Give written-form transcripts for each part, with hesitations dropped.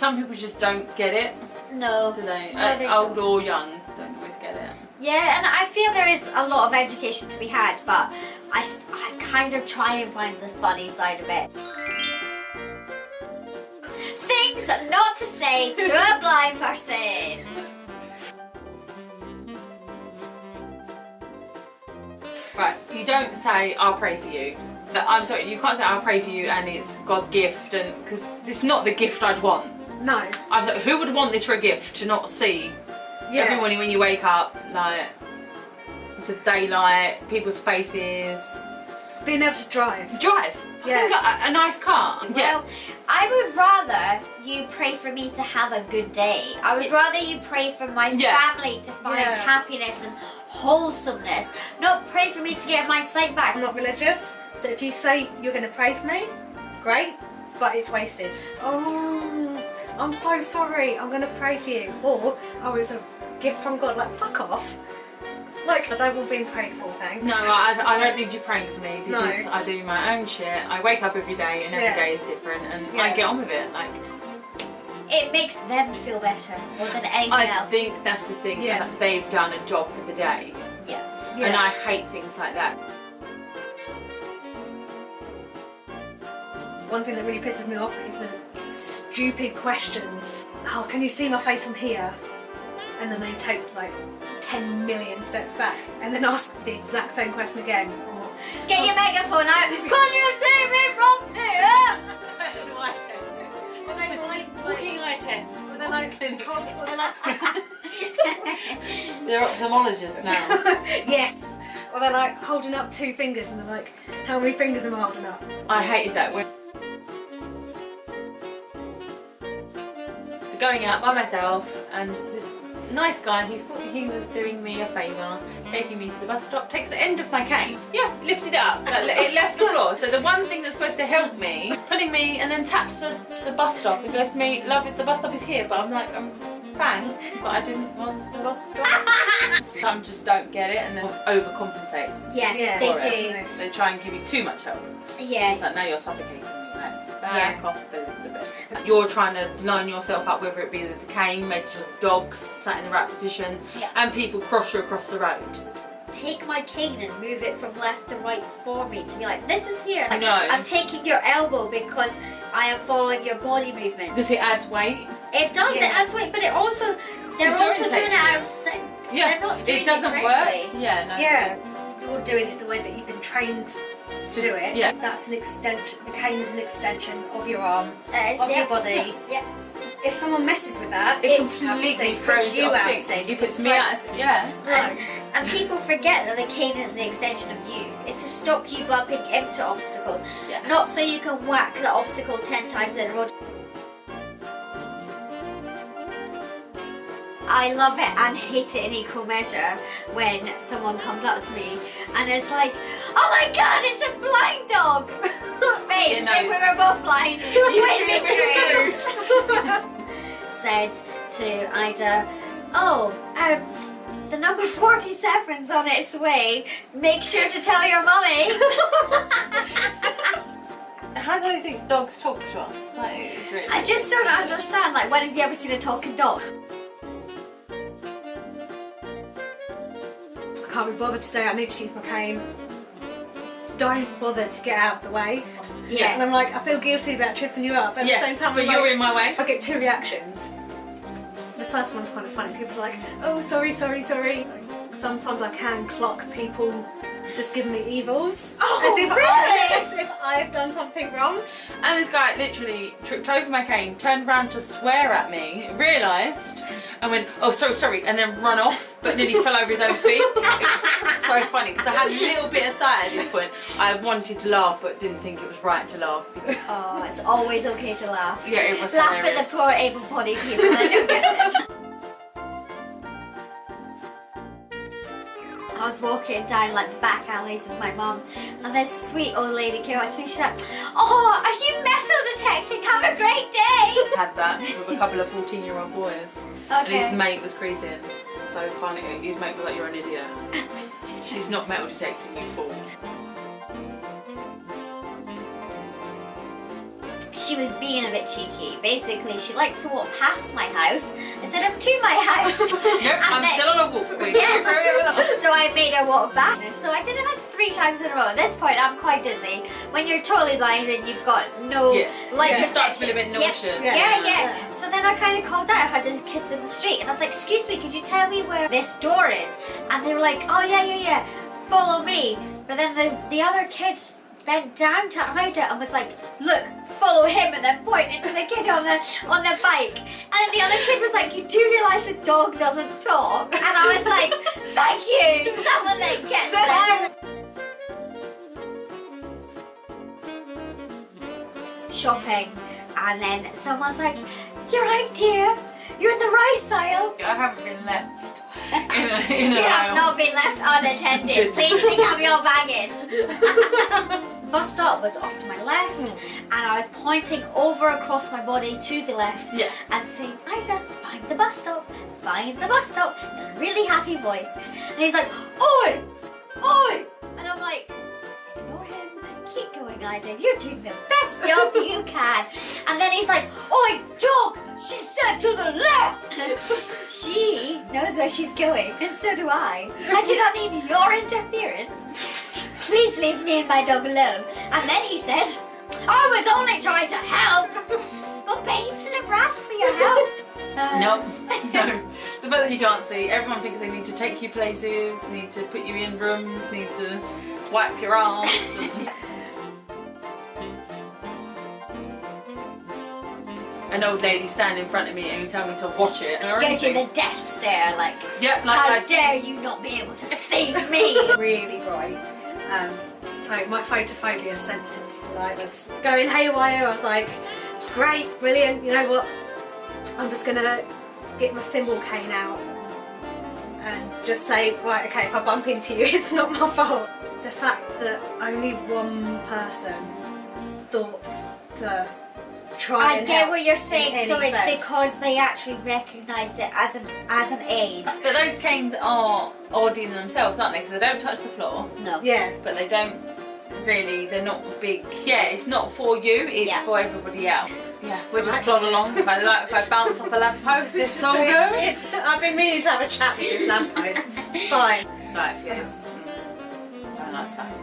some people just don't get it. No. Do they? No, they old don't. or young, don't always get it. Yeah, and I feel there is a lot of education to be had, but I kind of try and find the funny side of it. Things not to say to a blind person. Right, you don't say, I'll pray for you. I'm sorry, you can't say, I'll pray for you and it's God's gift, and because it's not the gift I'd want. No. Who would want this for a gift, to not see every morning when you wake up, like, the daylight, people's faces. Being able to drive. Yeah. Got a nice car. Well, I would rather you pray for me to have a good day. I would rather you pray for my family to find happiness and wholesomeness, not pray for me to get my sight back. I'm not religious, so if you say you're going to pray for me, great, but it's wasted. Oh, I'm so sorry, I'm going to pray for you. Or, oh, it's a gift from God. Like, fuck off. Like, I don't want being prayed for, thanks. No, I don't need you praying for me, because I do my own shit. I wake up every day and every day is different, and I get on with it. Like, it makes them feel better more than anything else. I think that's the thing, that they've done a job for the day. Yeah. And I hate things like that. One thing that really pisses me off is the stupid questions. Oh, can you see my face from here? And then they take like 10 million steps back and then ask the exact same question again. Or, get your megaphone out. Can you see me from here? Personal eye test. Walking eye test. They're like, they're ophthalmologists now. yes. Or they're like holding up 2 fingers and they're like, how many fingers am I holding up? I hated that. So going out by myself, and this nice guy who thought he was doing me a favour, taking me to the bus stop, takes the end of my cane. Yeah, lifted it up. It left the floor. So the one thing that's supposed to help me, pulling me, and then taps the bus stop and goes to me, love it, the bus stop is here. But I'm like, thanks, but I didn't want the bus stop. Some just don't get it and then overcompensate. Yeah, they do. They try and give you too much help. Yeah. It's like, now you're suffocating me. Like, back off a little bit. You're trying to line yourself up, whether it be with the cane, making sure the dog's sat in the right position, and people cross you across the road. Take my cane and move it from left to right for me to be like, this is here. Like, No. I'm taking your elbow because I am following your body movement. Because it adds weight. It does, it adds weight, but it also, they're also doing it out of sync. Yeah, they're not doing it doesn't it work. correctly. Yeah, no. Yeah, you're doing it the way that you've been trained to do it. Yeah. That's an extension, the cane is an extension of your arm, of your body. Yeah. If someone messes with that, It completely throws you out. It puts me out. And people forget that the cane is an extension of you. It's to stop you bumping into obstacles, not so you can whack the obstacle 10 times in a row. I love it and hate it in equal measure when someone comes up to me and is like, oh my god, it's a blind dog! Babe, if we were both blind, we'd be screwed! Said to Ida, oh, the number 47's on its way. Make sure to tell your mummy. How do they think dogs talk to us? Like, it's really I just don't understand. Like, when have you ever seen a talking dog? I can't be bothered today, I need to use my cane. Don't bother to get out of the way. Yeah. And I'm like, I feel guilty about tripping you up. At the same time, but I'm you're like, in my way. I get 2 reactions. The first one's kind of funny. People are like, oh, sorry, sorry, sorry. Sometimes I can clock people just giving me evils. Oh, as if really? As if I've done something wrong. And this guy literally tripped over my cane, turned around to swear at me, realised, and went, oh, sorry, and then run off, but nearly fell over his own feet. It was so funny, because I had a little bit of sight at this point. I wanted to laugh, but didn't think it was right to laugh. Because, Oh, it's always okay to laugh. yeah, it was Laugh hilarious. at the poor able-bodied people. I don't get it. I was walking down like the back alleys with my mum, and this sweet old lady came up to me. She's like, "Oh, are you metal detecting? Have a great day." Had that with a couple of 14-year-old boys, and his mate was creasing. So funny. His mate was like, "You're an idiot. She's not metal detecting, you fool." She she was being a bit cheeky. Basically, she likes to walk past my house instead of to my house. Nope, I'm still on a walk. So I made her walk back. So I did it like 3 times in a row. At this point, I'm quite dizzy. When you're totally blind and you've got no light You start to perception. feel a bit nauseous. Yeah. So then I kind of called out. I heard there's kids in the street, and I was like, "Excuse me, could you tell me where this door is?" And they were like, "Oh yeah, follow me." But then the other kid bent down to hide it and was like, "Look, follow him," and then pointed to the kid on the bike. And then the other kid was like, "You do realise the dog doesn't talk?" And I was like, "Thank you, someone that gets it." Shopping, and then someone's like, "You're right, dear. You're in the rice aisle." I haven't been left in You an have aisle. not been left unattended. Please pick up your baggage. Bus stop was off to my left, and I was pointing over across my body to the left and saying, "Ida, find the bus stop, find the bus stop," in a really happy voice. And he's like, "Oi, oi," and I'm like, "Ignore him. Keep going, Ida. You're doing the best job you can." And then he's like, "Oi, dog! She said to the left!" She knows where she's going, and so do I. I do not need your interference. Please leave me and my dog alone. And then he said, "I was only trying to help." Well, babes, I never asked for your help. No. The fact that you can't see, everyone thinks they need to take you places, need to put you in rooms, need to wipe your arms. An old lady stand in front of me and tell me to watch it. Gives you the death stare, like, how dare you not be able to save me? Really bright. So my photophobia sensitivity to light was going haywire. I was like, great, brilliant, you know what? I'm just gonna get my symbol cane out and just say, right, okay, if I bump into you, it's not my fault. The fact that only one person thought to try and I get help what you're saying, in so any it's sense. because they actually recognised it as an aid. But those canes are odd in themselves, aren't they? Because they don't touch the floor. No. Yeah. But they don't really, they're not big. Yeah, it's not for you, it's for everybody else. Yeah, we'll just plod along. If I bounce off a lamppost, it's all good. I've been meaning to have a chat with this lamppost. It's fine. Cyclists. Don't like cyclists.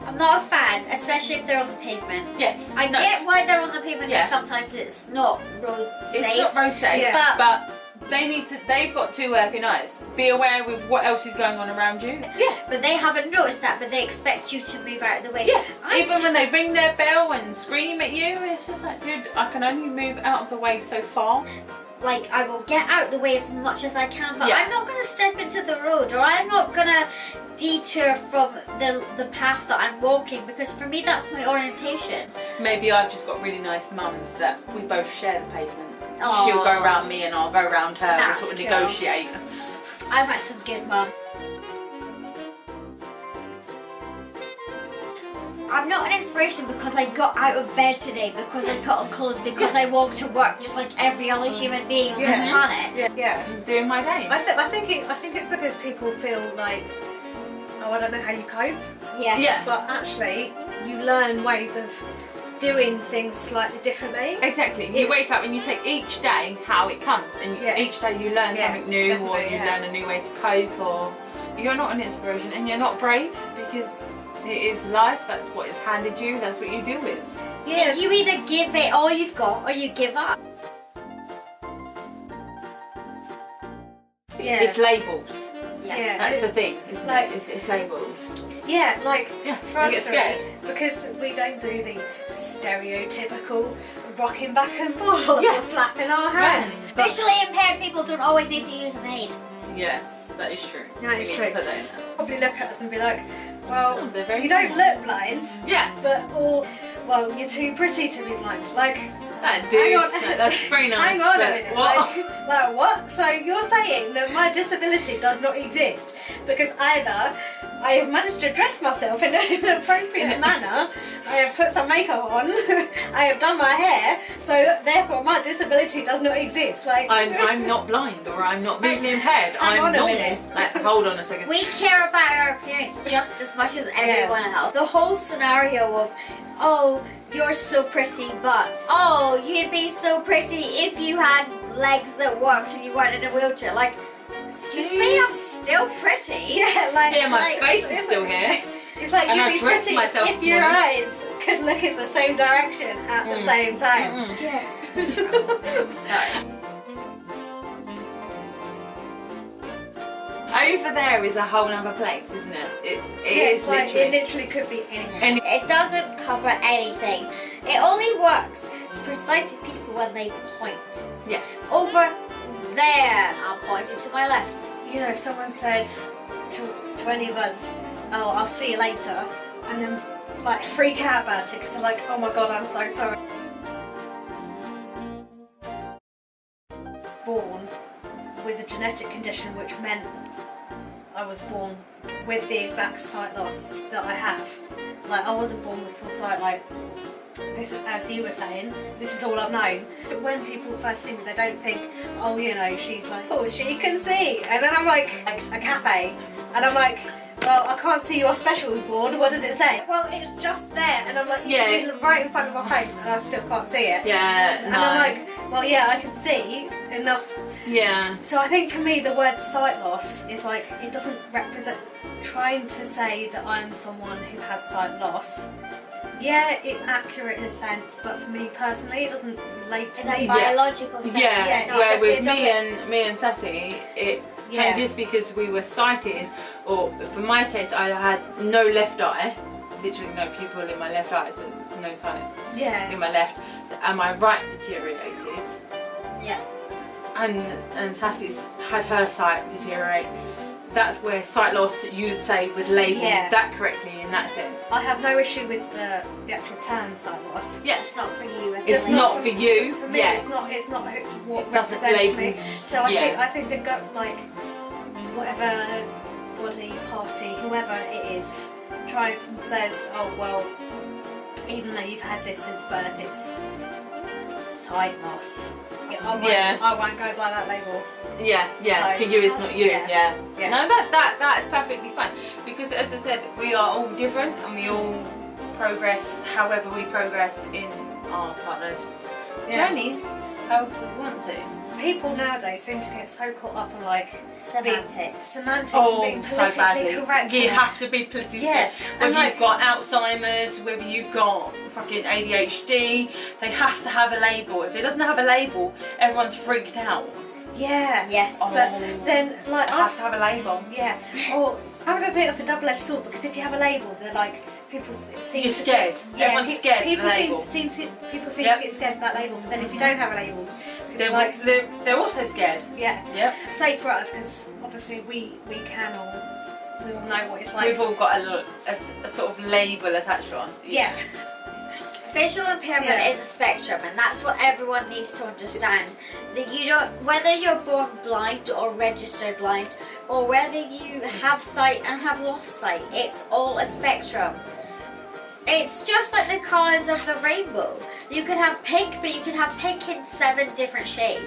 I'm not a fan, especially if they're on the pavement. Yes. I get why they're on the pavement, Yeah. because sometimes it's not road safe. It's not road safe, Yeah. but they've got 2 working eyes. Be aware with what else is going on around you. Yeah. But they haven't noticed that, but they expect you to move out of the way. Yeah. Even when they ring their bell and scream at you, it's just like, dude, I can only move out of the way so far. Like, I will get out the way as much as I can, but Yeah. I'm not going to step into the road, or I'm not going to detour from the path that I'm walking, because for me that's my orientation. Maybe I've just got really nice mums that we both share the pavement. Aww. She'll go around me and I'll go around her and That's sort of cool. negotiate. I've had some good mum. I'm not an inspiration because I got out of bed today, because I put on clothes, because I walk to work just like every other human being on this planet. Yeah. I'm doing my day. I think it's because people feel like, oh, I don't know how you cope. Yeah. Yeah. But actually, you learn ways of doing things slightly differently. Exactly. You wake up and you take each day how it comes, and each day you learn something new, or you learn a new way to cope, or you're not an inspiration and you're not brave, because it is life. That's what is handed you. That's what you deal with. Yeah. You either give it all you've got, or you give up. Yeah. It's labels. Yeah. That's the thing, isn't Like- it? It's labels. Yeah, like for you us get scared. because we don't do the stereotypical rocking back and forth or flapping our hands. But Visually impaired people don't always need to use an aid. Yes, that is true. That is We need true. to put that in there. probably look at us and be like, well, Oh, they're very you don't blind. look blind, Yeah. but or well, you're too pretty to be blind. Like, That dude, hang on, that's very nice. hang on a but minute. what? Like what? So you're saying that my disability does not exist because either I have managed to dress myself in an appropriate manner, I have put some makeup on, I have done my hair, so therefore my disability does not exist. Like I'm not blind, or I'm not visually impaired. Hang I'm on a normal. minute. Like, hold on a second. We care about our appearance just as much as everyone else. The whole scenario of oh, you're so pretty, but oh, you'd be so pretty if you had legs that worked and you weren't in a wheelchair. Like, excuse me, I'm still pretty. Yeah, like, Yeah, my like, face is still here. It's like And I you'd be dressed pretty myself if this your morning. eyes could look in the same direction at the same time. Yeah. Sorry. Over there is a whole other place, isn't it? It's like literally. it literally could be anything. It doesn't cover anything. It only works for sighted people when they point. Yeah. Over there, I'm pointing to my left. You know, if someone said to any of us, "Oh, I'll see you later," and then like freak out about it because they're like, "Oh my god, I'm so sorry." Born with a genetic condition which meant I was born with the exact sight loss that I have. Like, I wasn't born with full sight, like this, as you were saying, this is all I've known. So when people first see me, they don't think, oh, you know, she's like, oh, she can see. And then I'm like a cafe, and I'm like, well, I can't see your specials board, what does it say? Well, it's just there, and I'm like, Yeah. it's right in front of my face, and I still can't see it. Yeah, And no. I'm like, well, yeah, I can see enough. Yeah. So I think for me the word sight loss is like, it doesn't represent, trying to say that I'm someone who has sight loss. Yeah, it's accurate in a sense, but for me personally it doesn't relate to In a me. biological sense. Yeah, no, where it with doesn't- me and Sassy, it Yeah. changes because we were sighted, or for my case, I had no left eye, literally no pupil in my left eye, so there's no sight Yeah. in my left, and my right deteriorated, Yeah. and Sassy's had her sight deteriorate. That's where sight loss, you would say, would label Yeah. that correctly in that sense. I have no issue with the actual term sight loss. Yeah, It's not for you. As it's a not lady. for you. For me, Yeah. it's not what It doesn't represents label- me. So yeah. I think that like whatever body, party, whoever it is, tries and says, oh well, even though you've had this since birth, it's sight loss. Yeah. I won't go by that label. Yeah, yeah. So, for you, it's not you. yeah. Yeah. Yeah. No, that's perfectly fine, because as I said, we are all different and we all progress however we progress in our sight loss Yeah. journeys, however we want to. People nowadays seem to get so caught up in like Semantics. semantics Oh, and being so politically badly. correct. You have to be politically Yeah, correct. and Whether like- you've got Alzheimer's, whether you've got fucking ADHD, they have to have a label. If it doesn't have a label, everyone's freaked out. Yeah. Yes. But then like It has to have a label. yeah. Or kind of a bit of a double-edged sword, because if you have a label, they're like people seem You're to scared. Everyone's scared of the people label. People seem Yep. to get scared of that label, but then if you don't have a label, people They're, are like they're also scared. yeah. Yep. Say for us, because obviously we all know what it's like. We've all got a sort of label attached to us. yeah. Visual impairment Yeah. is a spectrum, and that's what everyone needs to understand. That you don't, whether you're born blind or registered blind, or whether you have sight and have lost sight, it's all a spectrum. It's just like the colours of the rainbow. You could have pink, but you could have pink in 7 different shades.